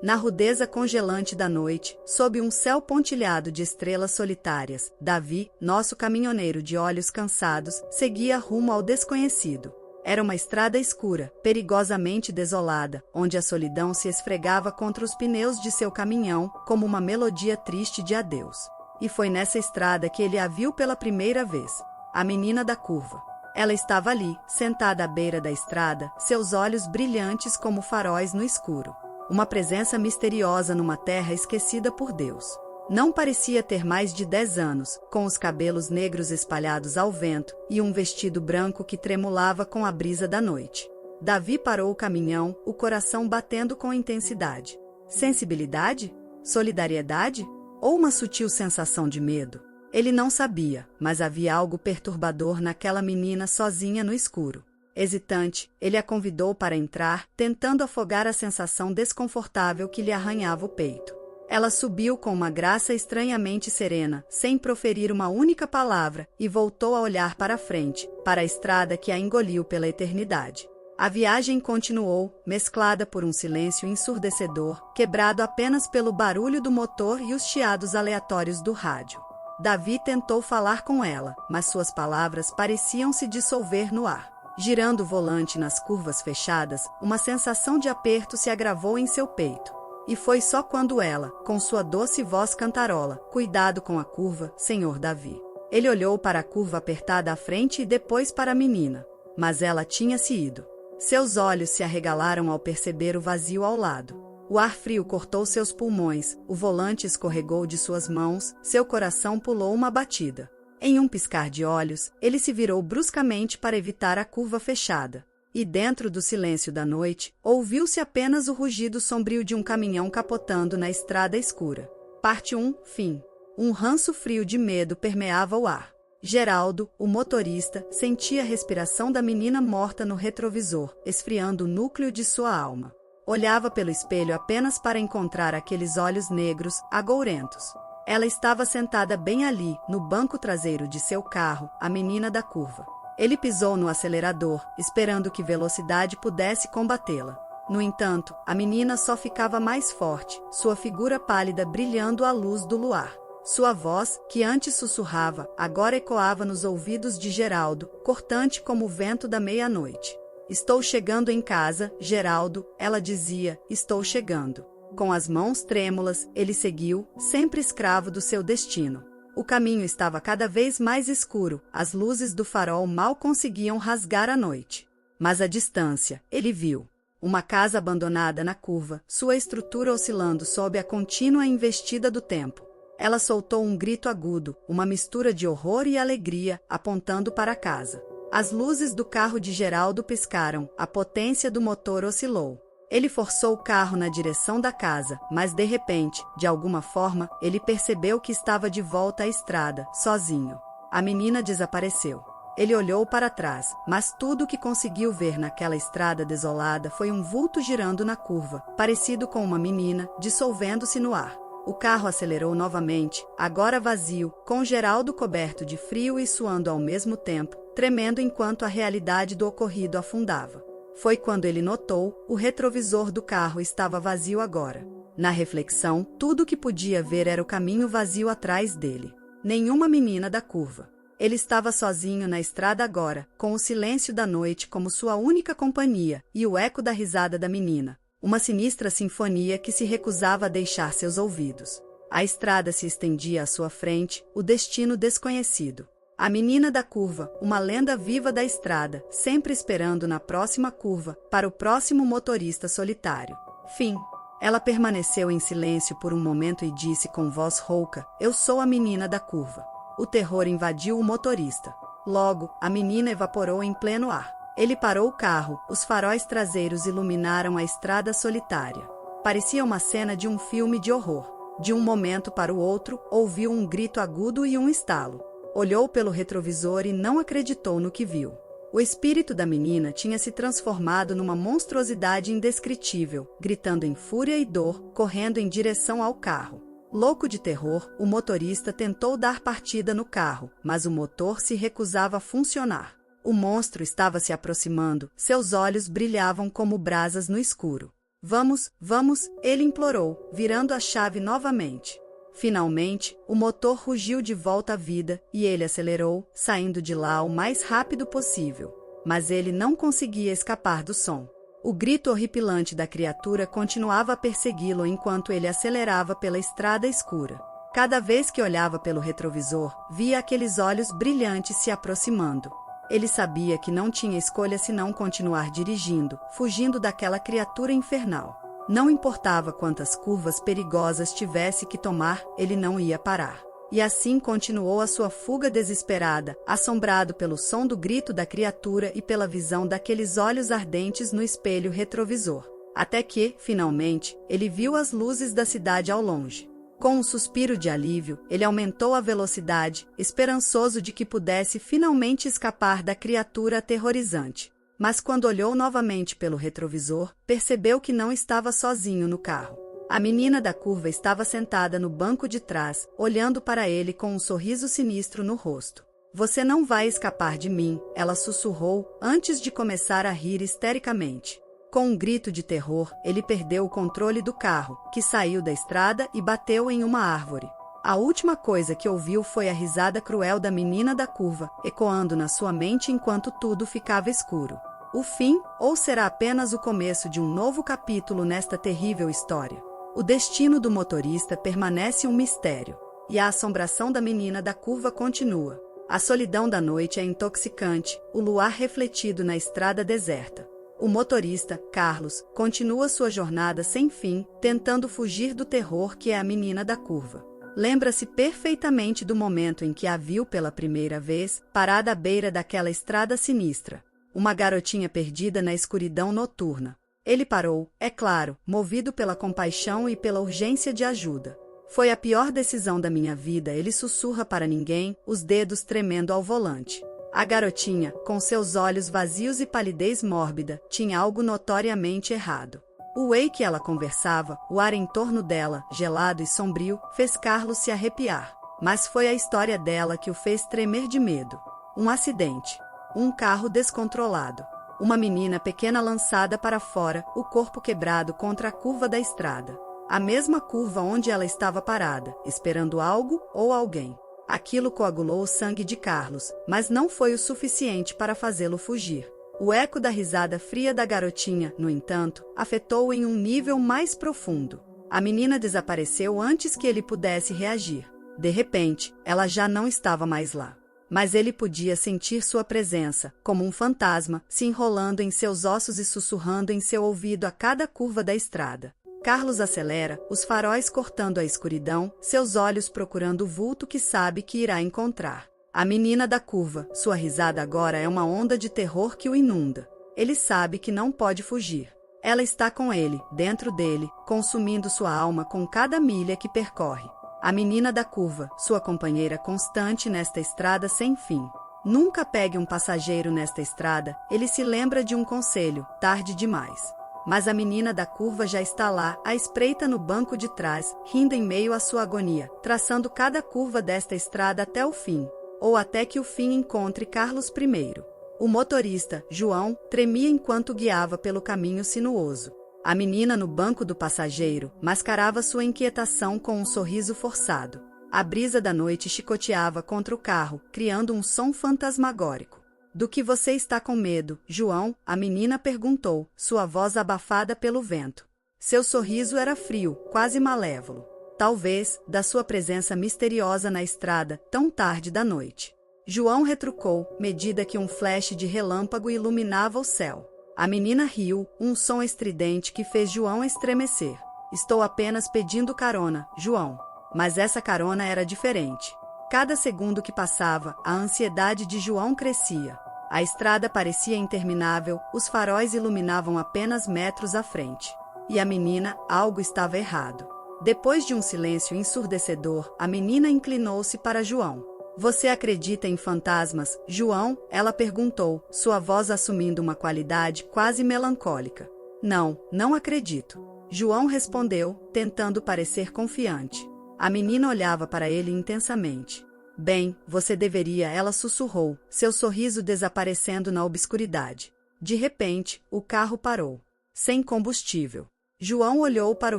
Na rudeza congelante da noite, sob um céu pontilhado de estrelas solitárias, Davi, nosso caminhoneiro de olhos cansados, seguia rumo ao desconhecido. Era uma estrada escura, perigosamente desolada, onde a solidão se esfregava contra os pneus de seu caminhão, como uma melodia triste de adeus. E foi nessa estrada que ele a viu pela primeira vez. A menina da curva. Ela estava ali, sentada à beira da estrada, seus olhos brilhantes como faróis no escuro. Uma presença misteriosa numa terra esquecida por Deus. Não parecia ter mais de 10 anos, com os cabelos negros espalhados ao vento e um vestido branco que tremulava com a brisa da noite. Davi parou o caminhão, o coração batendo com intensidade. Sensibilidade? Solidariedade? Ou uma sutil sensação de medo? Ele não sabia, mas havia algo perturbador naquela menina sozinha no escuro. Hesitante, ele a convidou para entrar, tentando afogar a sensação desconfortável que lhe arranhava o peito. Ela subiu com uma graça estranhamente serena, sem proferir uma única palavra, e voltou a olhar para a frente, para a estrada que a engoliu pela eternidade. A viagem continuou, mesclada por um silêncio ensurdecedor, quebrado apenas pelo barulho do motor e os chiados aleatórios do rádio. Davi tentou falar com ela, mas suas palavras pareciam se dissolver no ar. Girando o volante nas curvas fechadas, uma sensação de aperto se agravou em seu peito. E foi só quando ela, com sua doce voz cantarola, "Cuidado com a curva, senhor Davi." Ele olhou para a curva apertada à frente e depois para a menina. Mas ela tinha se ido. Seus olhos se arregalaram ao perceber o vazio ao lado. O ar frio cortou seus pulmões, o volante escorregou de suas mãos, seu coração pulou uma batida. Em um piscar de olhos, ele se virou bruscamente para evitar a curva fechada. E dentro do silêncio da noite, ouviu-se apenas o rugido sombrio de um caminhão capotando na estrada escura. Parte 1, fim. Um ranço frio de medo permeava o ar. Geraldo, o motorista, sentia a respiração da menina morta no retrovisor, esfriando o núcleo de sua alma. Olhava pelo espelho apenas para encontrar aqueles olhos negros, agourentos. Ela estava sentada bem ali, no banco traseiro de seu carro, a menina da curva. Ele pisou no acelerador, esperando que velocidade pudesse combatê-la. No entanto, a menina só ficava mais forte, sua figura pálida brilhando à luz do luar. Sua voz, que antes sussurrava, agora ecoava nos ouvidos de Geraldo, cortante como o vento da meia-noite. "Estou chegando em casa, Geraldo", ela dizia, "estou chegando." Com as mãos trêmulas, ele seguiu, sempre escravo do seu destino. O caminho estava cada vez mais escuro, as luzes do farol mal conseguiam rasgar a noite. Mas à distância, ele viu uma casa abandonada na curva, sua estrutura oscilando sob a contínua investida do tempo. Ela soltou um grito agudo, uma mistura de horror e alegria, apontando para a casa. As luzes do carro de Geraldo piscaram, a potência do motor oscilou. Ele forçou o carro na direção da casa, mas de repente, de alguma forma, ele percebeu que estava de volta à estrada, sozinho. A menina desapareceu. Ele olhou para trás, mas tudo o que conseguiu ver naquela estrada desolada foi um vulto girando na curva, parecido com uma menina, dissolvendo-se no ar. O carro acelerou novamente, agora vazio, com Geraldo coberto de frio e suando ao mesmo tempo, tremendo enquanto a realidade do ocorrido afundava. Foi quando ele notou, o retrovisor do carro estava vazio agora. Na reflexão, tudo o que podia ver era o caminho vazio atrás dele. Nenhuma menina da curva. Ele estava sozinho na estrada agora, com o silêncio da noite como sua única companhia, e o eco da risada da menina. Uma sinistra sinfonia que se recusava a deixar seus ouvidos. A estrada se estendia à sua frente, o destino desconhecido. A menina da curva, uma lenda viva da estrada, sempre esperando na próxima curva, para o próximo motorista solitário. Fim. Ela permaneceu em silêncio por um momento e disse com voz rouca, "Eu sou a menina da curva." O terror invadiu o motorista. Logo, a menina evaporou em pleno ar. Ele parou o carro, os faróis traseiros iluminaram a estrada solitária. Parecia uma cena de um filme de horror. De um momento para o outro, ouviu um grito agudo e um estalo. Olhou pelo retrovisor e não acreditou no que viu. O espírito da menina tinha se transformado numa monstruosidade indescritível, gritando em fúria e dor, correndo em direção ao carro. Louco de terror, o motorista tentou dar partida no carro, mas o motor se recusava a funcionar. O monstro estava se aproximando, seus olhos brilhavam como brasas no escuro. Vamos, vamos, ele implorou, virando a chave novamente. Finalmente, o motor rugiu de volta à vida e ele acelerou, saindo de lá o mais rápido possível. Mas ele não conseguia escapar do som. O grito horripilante da criatura continuava a persegui-lo enquanto ele acelerava pela estrada escura. Cada vez que olhava pelo retrovisor, via aqueles olhos brilhantes se aproximando. Ele sabia que não tinha escolha senão continuar dirigindo, fugindo daquela criatura infernal. Não importava quantas curvas perigosas tivesse que tomar, ele não ia parar. E assim continuou a sua fuga desesperada, assombrado pelo som do grito da criatura e pela visão daqueles olhos ardentes no espelho retrovisor. Até que, finalmente, ele viu as luzes da cidade ao longe. Com um suspiro de alívio, ele aumentou a velocidade, esperançoso de que pudesse finalmente escapar da criatura aterrorizante. Mas quando olhou novamente pelo retrovisor, percebeu que não estava sozinho no carro. A menina da curva estava sentada no banco de trás, olhando para ele com um sorriso sinistro no rosto. Você não vai escapar de mim, ela sussurrou, antes de começar a rir histericamente. Com um grito de terror, ele perdeu o controle do carro, que saiu da estrada e bateu em uma árvore. A última coisa que ouviu foi a risada cruel da menina da curva, ecoando na sua mente enquanto tudo ficava escuro. O fim, ou será apenas o começo de um novo capítulo nesta terrível história? O destino do motorista permanece um mistério, e a assombração da menina da curva continua. A solidão da noite é intoxicante, o luar refletido na estrada deserta. O motorista, Carlos, continua sua jornada sem fim, tentando fugir do terror que é a menina da curva. Lembra-se perfeitamente do momento em que a viu pela primeira vez, parada à beira daquela estrada sinistra. Uma garotinha perdida na escuridão noturna. Ele parou, é claro, movido pela compaixão e pela urgência de ajuda. Foi a pior decisão da minha vida, ele sussurra para ninguém, os dedos tremendo ao volante. A garotinha, com seus olhos vazios e palidez mórbida, tinha algo notoriamente errado. O way que ela conversava, o ar em torno dela, gelado e sombrio, fez Carlos se arrepiar. Mas foi a história dela que o fez tremer de medo. Um acidente. Um carro descontrolado. Uma menina pequena lançada para fora, o corpo quebrado contra a curva da estrada. A mesma curva onde ela estava parada, esperando algo ou alguém. Aquilo coagulou o sangue de Carlos, mas não foi o suficiente para fazê-lo fugir. O eco da risada fria da garotinha, no entanto, afetou-o em um nível mais profundo. A menina desapareceu antes que ele pudesse reagir. De repente, ela já não estava mais lá. Mas ele podia sentir sua presença, como um fantasma, se enrolando em seus ossos e sussurrando em seu ouvido a cada curva da estrada. Carlos acelera, os faróis cortando a escuridão, seus olhos procurando o vulto que sabe que irá encontrar. A menina da curva, sua risada agora é uma onda de terror que o inunda. Ele sabe que não pode fugir. Ela está com ele, dentro dele, consumindo sua alma com cada milha que percorre. A menina da curva, sua companheira constante nesta estrada sem fim. Nunca pegue um passageiro nesta estrada, ele se lembra de um conselho, tarde demais. Mas a menina da curva já está lá, à espreita no banco de trás, rindo em meio à sua agonia, traçando cada curva desta estrada até o fim, ou até que o fim encontre Carlos primeiro. O motorista, João, tremia enquanto guiava pelo caminho sinuoso. A menina no banco do passageiro mascarava sua inquietação com um sorriso forçado. A brisa da noite chicoteava contra o carro, criando um som fantasmagórico. Do que você está com medo, João? A menina perguntou, sua voz abafada pelo vento. Seu sorriso era frio, quase malévolo. Talvez, da sua presença misteriosa na estrada, tão tarde da noite. João retrucou, medida que um flash de relâmpago iluminava o céu. A menina riu, um som estridente que fez João estremecer. Estou apenas pedindo carona, João. Mas essa carona era diferente. Cada segundo que passava, a ansiedade de João crescia. A estrada parecia interminável, os faróis iluminavam apenas metros à frente. E a menina, algo estava errado. Depois de um silêncio ensurdecedor, a menina inclinou-se para João. Você acredita em fantasmas, João? Ela perguntou, sua voz assumindo uma qualidade quase melancólica. Não, não acredito. João respondeu, tentando parecer confiante. A menina olhava para ele intensamente. Bem, você deveria, ela sussurrou, seu sorriso desaparecendo na obscuridade. De repente, o carro parou. Sem combustível. João olhou para o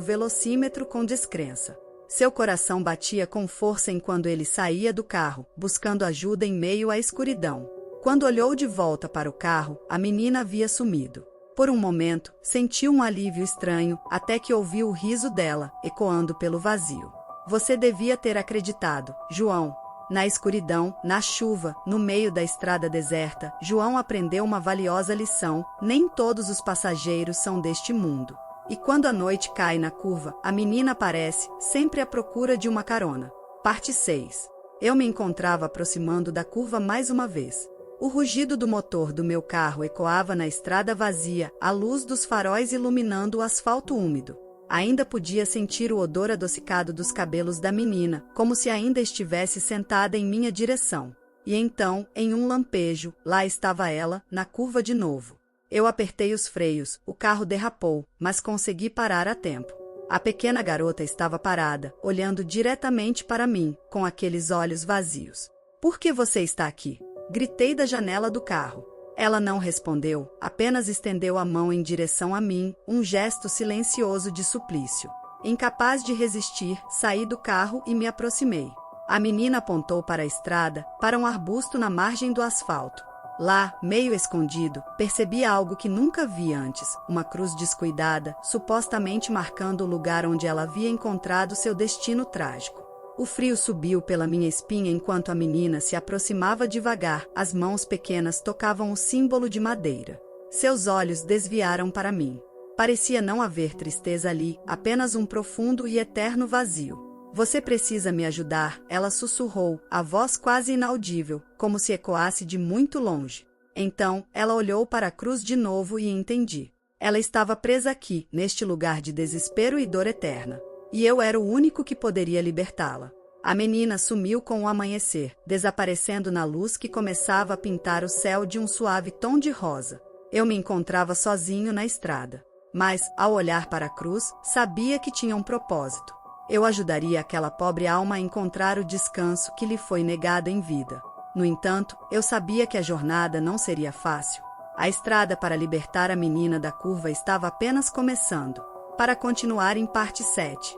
velocímetro com descrença. Seu coração batia com força enquanto ele saía do carro, buscando ajuda em meio à escuridão. Quando olhou de volta para o carro, a menina havia sumido. Por um momento, sentiu um alívio estranho, até que ouviu o riso dela, ecoando pelo vazio. Você devia ter acreditado, João. Na escuridão, na chuva, no meio da estrada deserta, João aprendeu uma valiosa lição: nem todos os passageiros são deste mundo. E quando a noite cai na curva, a menina aparece, sempre à procura de uma carona. Parte 6. Eu me encontrava aproximando da curva mais uma vez. O rugido do motor do meu carro ecoava na estrada vazia, a luz dos faróis iluminando o asfalto úmido. Ainda podia sentir o odor adocicado dos cabelos da menina, como se ainda estivesse sentada em minha direção. E então, em um lampejo, lá estava ela, na curva de novo. Eu apertei os freios, o carro derrapou, mas consegui parar a tempo. A pequena garota estava parada, olhando diretamente para mim, com aqueles olhos vazios. Por que você está aqui? Gritei da janela do carro. Ela não respondeu, apenas estendeu a mão em direção a mim, um gesto silencioso de suplício. Incapaz de resistir, saí do carro e me aproximei. A menina apontou para a estrada, para um arbusto na margem do asfalto. Lá, meio escondido, percebi algo que nunca vi antes, uma cruz descuidada, supostamente marcando o lugar onde ela havia encontrado seu destino trágico. O frio subiu pela minha espinha enquanto a menina se aproximava devagar, as mãos pequenas tocavam o símbolo de madeira. Seus olhos desviaram para mim. Parecia não haver tristeza ali, apenas um profundo e eterno vazio. Você precisa me ajudar, ela sussurrou, a voz quase inaudível, como se ecoasse de muito longe. Então, ela olhou para a cruz de novo e entendi. Ela estava presa aqui, neste lugar de desespero e dor eterna. E eu era o único que poderia libertá-la. A menina sumiu com o amanhecer, desaparecendo na luz que começava a pintar o céu de um suave tom de rosa. Eu me encontrava sozinho na estrada. Mas, ao olhar para a cruz, sabia que tinha um propósito. Eu ajudaria aquela pobre alma a encontrar o descanso que lhe foi negado em vida. No entanto, eu sabia que a jornada não seria fácil. A estrada para libertar a menina da curva estava apenas começando. Para continuar em parte 7.